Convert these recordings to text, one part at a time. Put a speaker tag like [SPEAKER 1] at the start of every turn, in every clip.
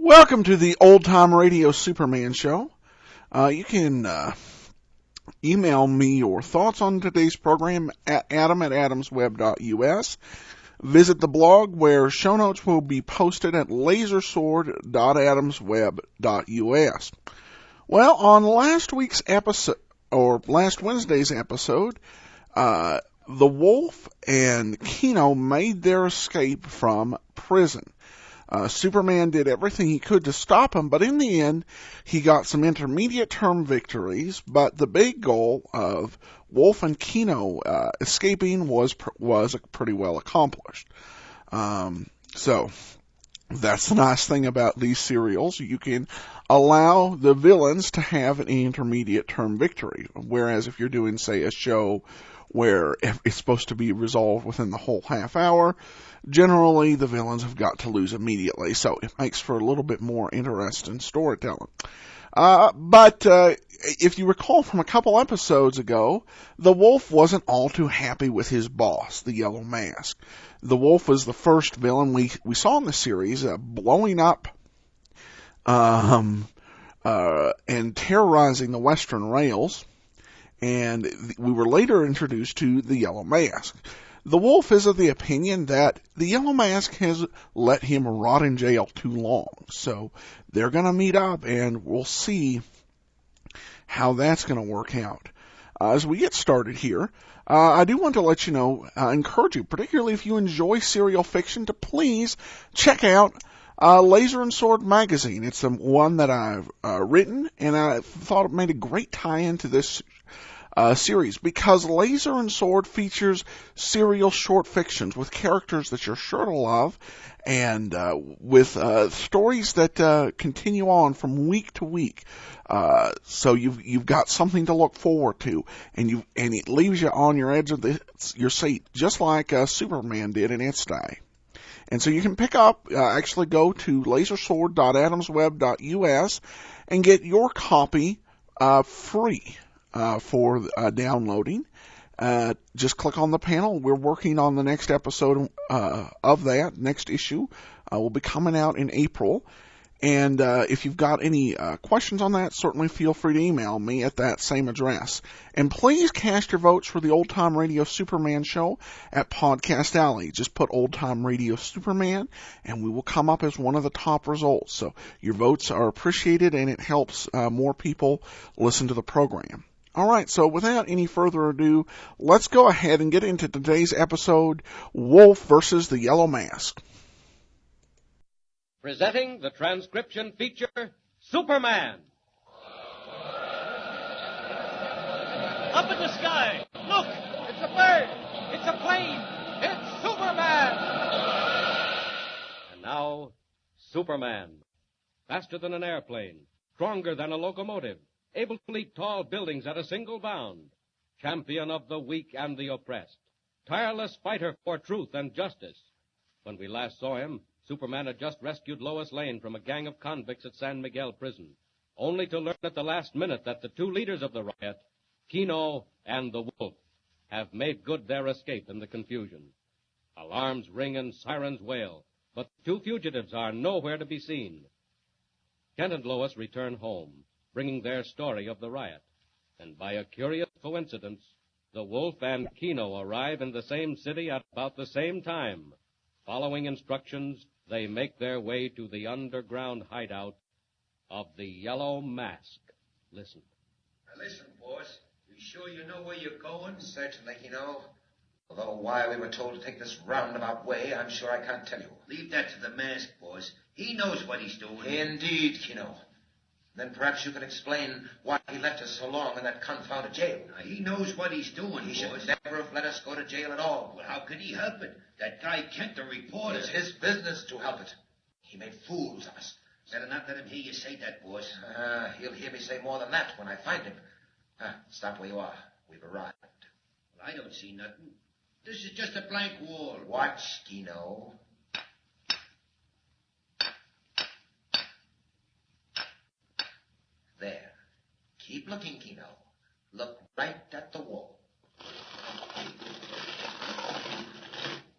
[SPEAKER 1] Welcome to the Old Time Radio Superman Show. You can email me your thoughts on today's program at adam@adamsweb.us. Visit the blog where show notes will be posted at lasersword.adamsweb.us. Well, on last week's episode, or last Wednesday's episode, the Wolfe and Keno made their escape from prison. Superman did everything he could to stop him, but in the end, he got some intermediate-term victories. But the big goal of Wolfe and Keno escaping was pretty well accomplished. So that's the nice thing about these serials. You can allow the villains to have an intermediate-term victory, whereas if you're doing, say, a show where it's supposed to be resolved within the whole half hour, generally the villains have got to lose immediately, so it makes for a little bit more interesting storytelling. But if you recall from a couple episodes ago, the Wolfe wasn't all too happy with his boss, the Yellow Mask. The Wolfe was the first villain we saw in the series, blowing up and terrorizing the Western rails. And we were later introduced to the Yellow Mask. The Wolfe is of the opinion that the Yellow Mask has let him rot in jail too long. So they're going to meet up, and we'll see how that's going to work out. As we get started here, I do want to let you know, encourage you, particularly if you enjoy serial fiction, to please check out Laser and Sword magazine. It's the one that I've written, and I thought it made a great tie-in to this series, because Laser and Sword features serial short fictions with characters that you're sure to love, and with stories that continue on from week to week. So you've got something to look forward to, and it leaves you on your edge of your seat, just like Superman did in its day. And so you can pick up, actually go to lasersword.adamsweb.us and get your copy free for downloading. Just click on the panel. We're working on the next episode of that. Next issue will be coming out in April. And if you've got any questions on that, certainly feel free to email me at that same address. And please cast your votes for the Old Time Radio Superman show at Podcast Alley. Just put Old Time Radio Superman, and we will come up as one of the top results. So your votes are appreciated, and it helps more people listen to the program. All right, so without any further ado, let's go ahead and get into today's episode, Wolfe versus the Yellow Mask.
[SPEAKER 2] Presenting the transcription feature, Superman. Up in the sky. Look, it's a bird. It's a plane. It's Superman. And now, Superman. Faster than an airplane. Stronger than a locomotive. Able to leap tall buildings at a single bound. Champion of the weak and the oppressed. Tireless fighter for truth and justice. When we last saw him, Superman had just rescued Lois Lane from a gang of convicts at San Miguel prison, only to learn at the last minute that the two leaders of the riot, Keno and the Wolfe, have made good their escape in the confusion. Alarms ring and sirens wail, but the two fugitives are nowhere to be seen. Kent and Lois return home, bringing their story of the riot, and by a curious coincidence, the Wolfe and Keno arrive in the same city at about the same time. Following instructions, they make their way to the underground hideout of the Yellow Mask. Listen.
[SPEAKER 3] Now listen, boss. You sure you know where you're going? Certainly, Keno. Although why we were told to take this roundabout way, I'm sure I can't tell you.
[SPEAKER 4] Leave that to the mask, boss. He knows what he's doing.
[SPEAKER 3] Indeed, Keno. Then perhaps you can explain why he left us so long in that confounded jail.
[SPEAKER 4] Now, he knows what he's doing,
[SPEAKER 3] He
[SPEAKER 4] boss.
[SPEAKER 3] should never have let us go to jail at all.
[SPEAKER 4] Well, how could he help it? That guy Kent, the reporter.
[SPEAKER 3] It's his business to help it. He made fools of us.
[SPEAKER 4] Better not let him hear you say that, boss.
[SPEAKER 3] He'll hear me say more than that when I find him. Stop where you are. We've arrived.
[SPEAKER 4] Well, I don't see nothing. This is just a blank wall.
[SPEAKER 3] Watch, Keno. There. Keep looking, Keno. Look right at the wall.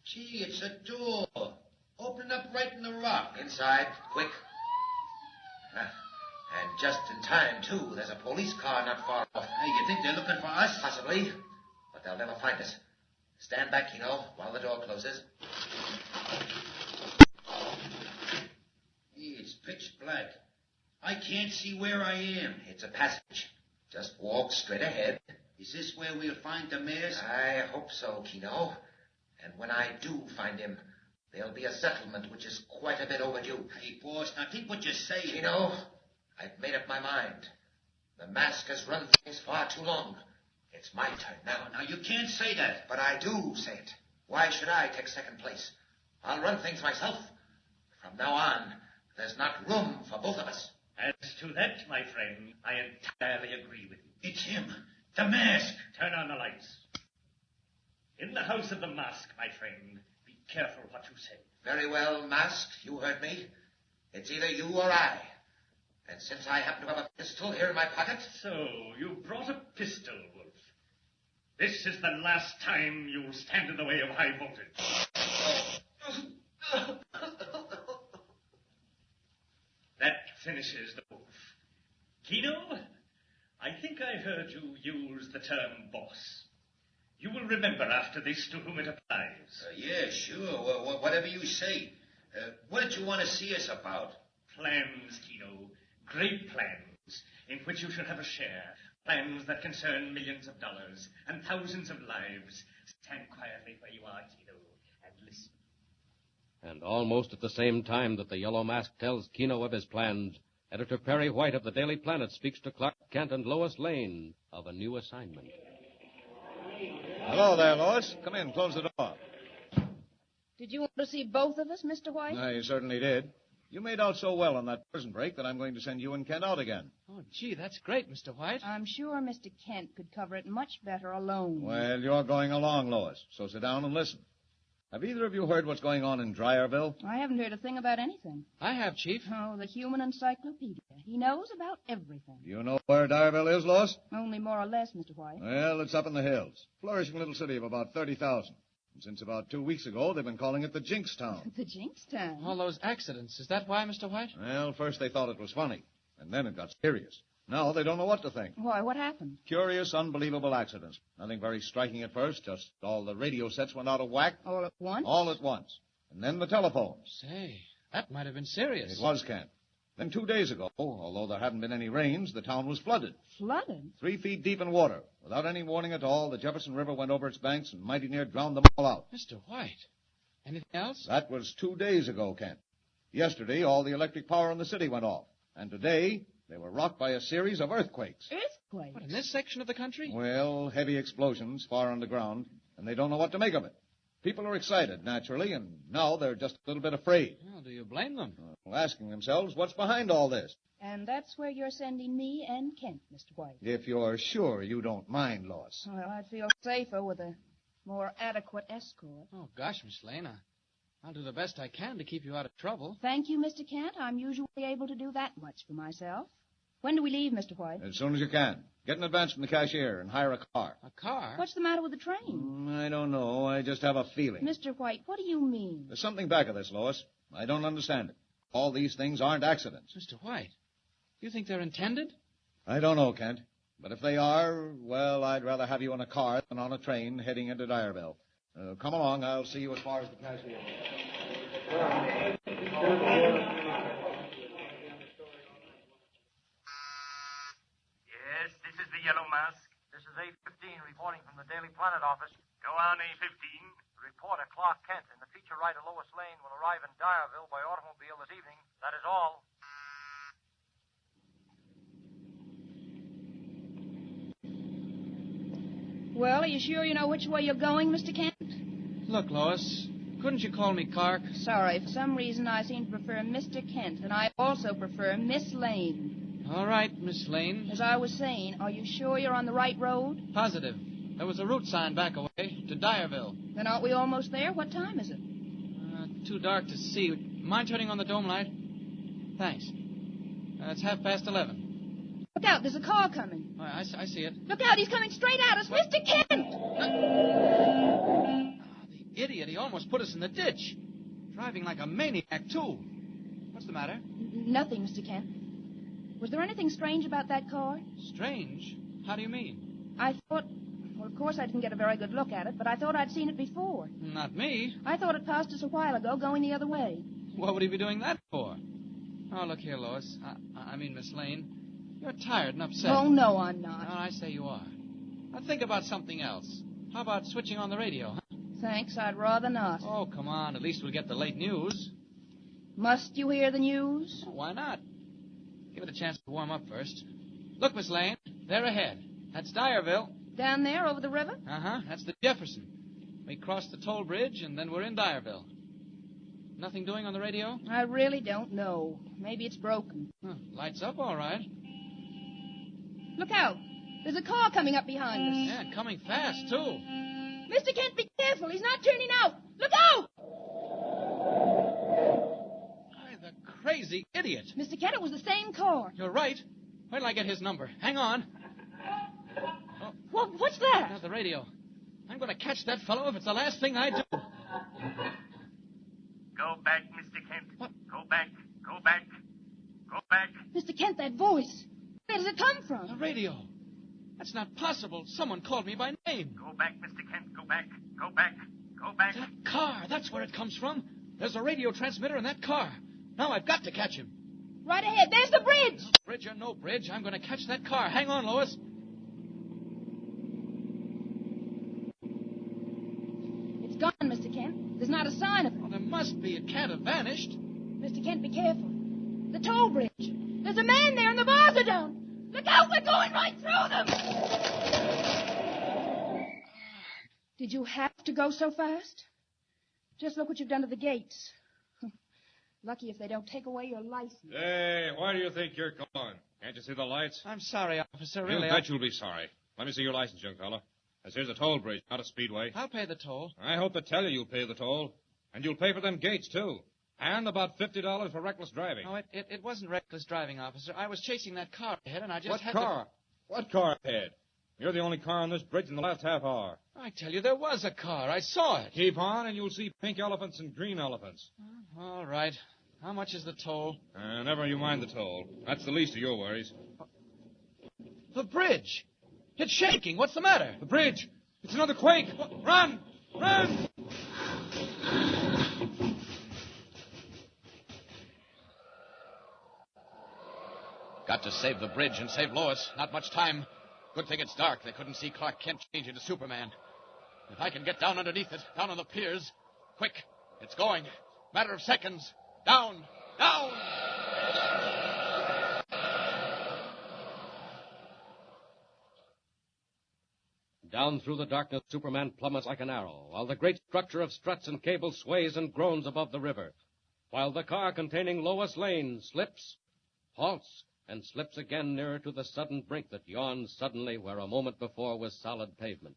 [SPEAKER 4] Gee, it's a door. Open up right in the rock.
[SPEAKER 3] Inside, quick. And just in time, too. There's a police car not far off.
[SPEAKER 4] Hey, you think they're looking for us?
[SPEAKER 3] Possibly, but they'll never find us. Stand back, Keno, while the door closes.
[SPEAKER 4] It's pitch black. I can't see where I am.
[SPEAKER 3] It's a passage. Just walk straight ahead.
[SPEAKER 4] Is this where we'll find the mask?
[SPEAKER 3] I hope so, Keno. And when I do find him, there'll be a settlement which is quite a bit overdue.
[SPEAKER 4] Hey, boss, now think what you're saying.
[SPEAKER 3] Keno, I've made up my mind. The mask has run things far too long. It's my turn now.
[SPEAKER 4] Now, you can't say that.
[SPEAKER 3] But I do say it. Why should I take second place? I'll run things myself. From now on, there's not room for both of us.
[SPEAKER 5] As to that, my friend, I entirely agree with you.
[SPEAKER 4] It's him. The mask.
[SPEAKER 5] Turn on the lights. In the house of the mask, my friend, be careful what you say.
[SPEAKER 3] Very well, Mask, you heard me. It's either you or I. And since I happen to have a pistol here in my pocket...
[SPEAKER 5] So, you brought a pistol, Wolfe. This is the last time you'll stand in the way of high voltage. That finishes the Wolfe. Keno, I think I heard you use the term boss. You will remember after this to whom it applies.
[SPEAKER 4] Yeah, sure. Whatever you say. What did you want to see us about?
[SPEAKER 5] Plans, Keno. Great plans, in which you should have a share. Plans that concern millions of dollars and thousands of lives. Stand quietly where you are, Keno, and listen.
[SPEAKER 2] And almost at the same time that the Yellow Mask tells Keno of his plans, Editor Perry White of the Daily Planet speaks to Clark Kent and Lois Lane of a new assignment.
[SPEAKER 6] Hello there, Lois. Come in. Close the door.
[SPEAKER 7] Did you want to see both of us, Mr. White?
[SPEAKER 6] I certainly did. You made out so well on that prison break that I'm going to send you and Kent out again.
[SPEAKER 8] Oh, gee, that's great, Mr. White.
[SPEAKER 7] I'm sure Mr. Kent could cover it much better alone.
[SPEAKER 6] Well, you're going along, Lois, so sit down and listen. Have either of you heard what's going on in Dryerville?
[SPEAKER 7] I haven't heard a thing about anything.
[SPEAKER 8] I have, Chief.
[SPEAKER 7] Oh, the human encyclopedia. He knows about everything.
[SPEAKER 6] You know where Dryerville is, Lois?
[SPEAKER 7] Only more or less, Mr. White.
[SPEAKER 6] Well, it's up in the hills. Flourishing little city of about 30,000. And since about 2 weeks ago, they've been calling it the Jinx Town.
[SPEAKER 7] The Jinx Town?
[SPEAKER 8] All those accidents. Is that why, Mr. White?
[SPEAKER 6] Well, first they thought it was funny, and then it got serious. Now they don't know what to think.
[SPEAKER 7] Why, what happened?
[SPEAKER 6] Curious, unbelievable accidents. Nothing very striking at first, just all the radio sets went out of whack.
[SPEAKER 7] All at once?
[SPEAKER 6] All at once. And then the telephones.
[SPEAKER 8] Say, that might have been serious.
[SPEAKER 6] It was, Kent. Then 2 days ago, although there hadn't been any rains, the town was flooded.
[SPEAKER 7] Flooded?
[SPEAKER 6] 3 feet deep in water. Without any warning at all, the Jefferson River went over its banks and mighty near drowned them all out.
[SPEAKER 8] Mr. White, anything else?
[SPEAKER 6] That was 2 days ago, Kent. Yesterday, all the electric power in the city went off. And today, they were rocked by a series of earthquakes.
[SPEAKER 7] Earthquakes?
[SPEAKER 8] What, in this section of the country?
[SPEAKER 6] Well, heavy explosions far underground, and they don't know what to make of it. People are excited, naturally, and now they're just a little bit afraid.
[SPEAKER 8] Well, do you blame them?
[SPEAKER 6] Asking themselves, what's behind all this?
[SPEAKER 7] And that's where you're sending me and Kent, Mr. White.
[SPEAKER 6] If you're sure you don't mind, Lois.
[SPEAKER 7] Well, I'd feel safer with a more adequate escort.
[SPEAKER 8] Oh, gosh, Miss Lane, I'll do the best I can to keep you out of trouble.
[SPEAKER 7] Thank you, Mr. Kent. I'm usually able to do that much for myself. When do we leave, Mr. White?
[SPEAKER 6] As soon as you can. Get an advance from the cashier and hire a car.
[SPEAKER 8] A car?
[SPEAKER 7] What's the matter with the train?
[SPEAKER 6] I don't know. I just have a feeling.
[SPEAKER 7] Mr. White, what do you mean?
[SPEAKER 6] There's something back of this, Lois. I don't understand it. All these things aren't accidents.
[SPEAKER 8] Mr. White, you think they're intended?
[SPEAKER 6] I don't know, Kent. But if they are, well, I'd rather have you in a car than on a train heading into Dryerville. Come along. I'll see you as far as the cashier.
[SPEAKER 9] Yes, this is the Yellow Mask. This is A-15 reporting from the Daily Planet office. Go on, A-15. Reporter Clark Kent and the feature writer Lois Lane will arrive in Dryerville by automobile this evening. That is all.
[SPEAKER 7] Well, are you sure you know which way you're going, Mr. Kent?
[SPEAKER 8] Look, Lois, couldn't you call me Clark?
[SPEAKER 7] Sorry, for some reason I seem to prefer Mr. Kent, and I also prefer Miss Lane.
[SPEAKER 8] All right, Miss Lane.
[SPEAKER 7] As I was saying, are you sure you're on the right road?
[SPEAKER 8] Positive. There was a route sign back away to Dryerville.
[SPEAKER 7] Then aren't we almost there? What time is it?
[SPEAKER 8] Too dark to see. Mind turning on the dome light? Thanks. It's 11:30.
[SPEAKER 7] Look out, there's a car coming.
[SPEAKER 8] I see it.
[SPEAKER 7] Look out, he's coming straight at us. Mr. Kent!
[SPEAKER 8] The idiot, he almost put us in the ditch. Driving like a maniac, too. What's the matter?
[SPEAKER 7] Nothing, Mr. Kent. Was there anything strange about that car?
[SPEAKER 8] Strange? How do you mean?
[SPEAKER 7] I thought... Well, of course I didn't get a very good look at it, but I thought I'd seen it before.
[SPEAKER 8] Not me.
[SPEAKER 7] I thought it passed us a while ago going the other way.
[SPEAKER 8] What would he be doing that for? Oh, look here, Lois. I mean, Miss Lane. You're tired and upset.
[SPEAKER 7] Oh, no, I'm not.
[SPEAKER 8] No, I say you are. Now think about something else. How about switching on the radio, huh?
[SPEAKER 7] Thanks, I'd rather not.
[SPEAKER 8] Oh, come on. At least we'll get the late news.
[SPEAKER 7] Must you hear the news?
[SPEAKER 8] Why not? Give it a chance to warm up first. Look, Miss Lane. They're ahead. That's Dyerville.
[SPEAKER 7] Down there over the river?
[SPEAKER 8] Uh-huh. That's the Jefferson. We crossed the toll bridge, and then we're in Dyerville. Nothing doing on the radio?
[SPEAKER 7] I really don't know. Maybe it's broken.
[SPEAKER 8] Huh, lights up all right.
[SPEAKER 7] Look out. There's a car coming up behind us.
[SPEAKER 8] Yeah, and coming fast, too.
[SPEAKER 7] Mr. Kent, be careful. He's not turning out. Look out!
[SPEAKER 8] Why, the crazy idiot.
[SPEAKER 7] Mr. Kent, it was the same car.
[SPEAKER 8] You're right. Wait till I get his number. Hang on.
[SPEAKER 7] Oh. What's that?
[SPEAKER 8] That's the radio. I'm going to catch that fellow if it's the last thing I do.
[SPEAKER 9] Go back, Mr. Kent.
[SPEAKER 8] What?
[SPEAKER 9] Go back. Go back. Go back.
[SPEAKER 7] Mr. Kent, that voice. Where does it come from?
[SPEAKER 8] The radio. That's not possible. Someone called me by name.
[SPEAKER 9] Go back, Mr. Kent. Go back. Go back. Go back.
[SPEAKER 8] That car. That's where it comes from. There's a radio transmitter in that car. Now I've got to catch him.
[SPEAKER 7] Right ahead. There's the bridge.
[SPEAKER 8] Bridge or no bridge, I'm going to catch that car. Hang on, Lois.
[SPEAKER 7] It's gone, Mr. Kent. There's not a sign of it.
[SPEAKER 8] Well, there must be. It can't have vanished.
[SPEAKER 7] Mr. Kent, be careful. The toll bridge. There's a man there and the bars are down. Look out, we're going right through them. Did you have to go so fast? Just look what you've done to the gates. Lucky if they don't take away your license.
[SPEAKER 2] Hey, why do you think you're going? Can't you see the lights?
[SPEAKER 8] I'm sorry, officer.
[SPEAKER 2] You
[SPEAKER 8] Really,
[SPEAKER 2] bet you'll be sorry. Let me see your license, young fella. This here's a toll bridge, not a speedway.
[SPEAKER 8] I'll pay the toll.
[SPEAKER 2] I hope to tell you you'll pay the toll. And you'll pay for them gates, too. And about $50 for reckless driving.
[SPEAKER 8] No, it wasn't reckless driving, officer. I was chasing that car ahead, and I just
[SPEAKER 2] What
[SPEAKER 8] had
[SPEAKER 2] car? What car ahead? You're the only car on this bridge in the last half hour.
[SPEAKER 8] I tell you, there was a car. I saw it.
[SPEAKER 2] Keep on, and you'll see pink elephants and green elephants.
[SPEAKER 8] All right. How much is the toll?
[SPEAKER 2] Never you mind the toll. That's the least of your worries.
[SPEAKER 8] The bridge. It's shaking. What's the matter?
[SPEAKER 2] The bridge. It's another quake. Run! Run!
[SPEAKER 10] Got to save the bridge and save Lois. Not much time. Good thing it's dark. They couldn't see Clark Kent change into Superman. If I can get down underneath it, down on the piers. Quick. It's going. Matter of seconds. Down. Down!
[SPEAKER 2] Down through the darkness, Superman plummets like an arrow, while the great structure of struts and cables sways and groans above the river, while the car containing Lois Lane slips, halts, and slips again nearer to the sudden brink that yawns suddenly where a moment before was solid pavement.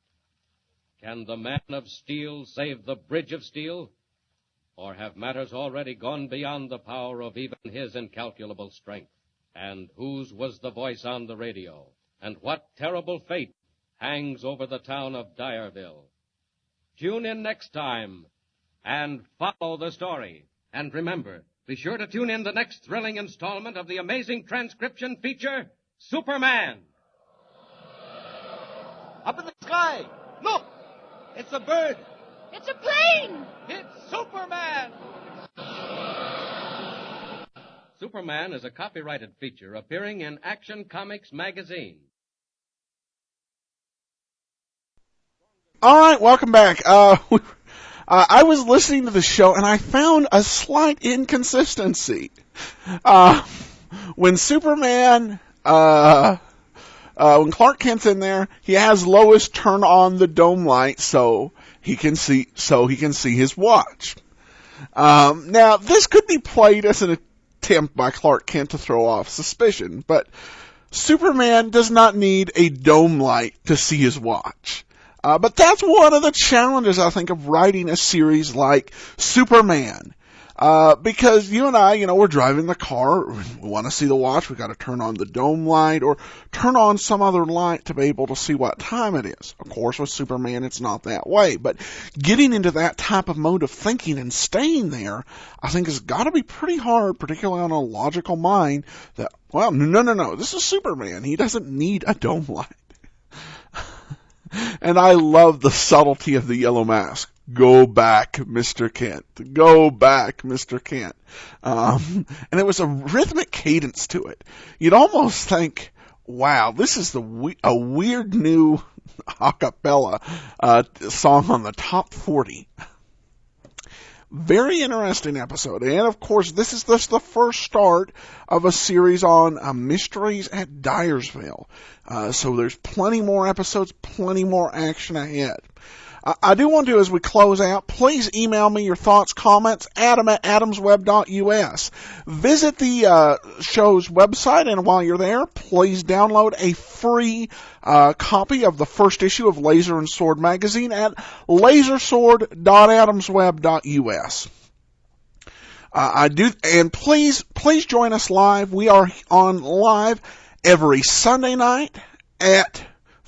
[SPEAKER 2] Can the man of steel save the bridge of steel? Or have matters already gone beyond the power of even his incalculable strength? And whose was the voice on the radio? And what terrible fate hangs over the town of Dyerville? Tune in next time and follow the story. And remember, be sure to tune in the next thrilling installment of the amazing transcription feature, Superman.
[SPEAKER 6] Up in the sky! Look! It's a bird!
[SPEAKER 7] It's a plane!
[SPEAKER 8] It's Superman!
[SPEAKER 2] Superman is a copyrighted feature appearing in Action Comics magazine.
[SPEAKER 1] All right, welcome back. I was listening to the show and I found a slight inconsistency. When Superman, when Clark Kent's in there, he has Lois turn on the dome light so he can see his watch. Now this could be played as an attempt by Clark Kent to throw off suspicion, but Superman does not need a dome light to see his watch. But that's one of the challenges, I think, of writing a series like Superman. Because you and I, we're driving the car, we want to see the watch, we got to turn on the dome light or turn on some other light to be able to see what time it is. Of course, with Superman, it's not that way, but getting into that type of mode of thinking and staying there, I think has got to be pretty hard, particularly on a logical mind that, well, no, this is Superman. He doesn't need a dome light. And I love the subtlety of the yellow mask. Go back, Mr. Kent. Go back, Mr. Kent. And there was a rhythmic cadence to it. You'd almost think, wow, this is a weird new a cappella song on the top 40. Very interesting episode. And, of course, this is just the first start of a series on mysteries at Dyersville. So there's plenty more episodes, plenty more action ahead. I do want to, as we close out, please email me your thoughts, comments, adam@adamsweb.us. Visit the show's website, and while you're there, please download a free copy of the first issue of Laser and Sword magazine at lasersword.adamsweb.us. And please join us live. We are on live every Sunday night at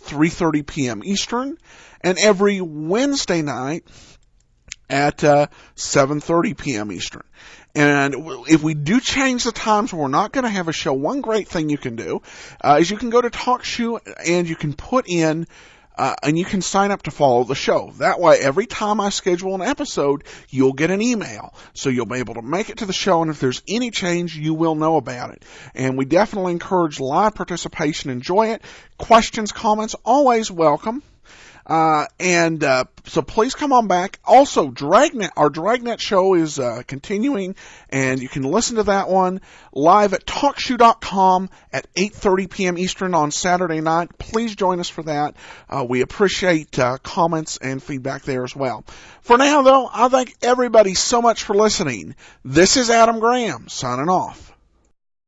[SPEAKER 1] 3:30 p.m. Eastern. And every Wednesday night at 7:30 p.m. Eastern. And if we do change the times, we're not going to have a show. One great thing you can do is you can go to TalkShoe and you can put in and you can sign up to follow the show. That way, every time I schedule an episode, you'll get an email. So you'll be able to make it to the show, and if there's any change, you will know about it. And we definitely encourage live participation. Enjoy it. Questions, comments, always welcome. So please come on back. Also, our Dragnet show is continuing, and you can listen to that one live at TalkShoe.com at 8:30 p.m. Eastern on Saturday night. Please join us for that. We appreciate comments and feedback there as well. For now, though, I thank everybody so much for listening. This is Adam Graham, signing off.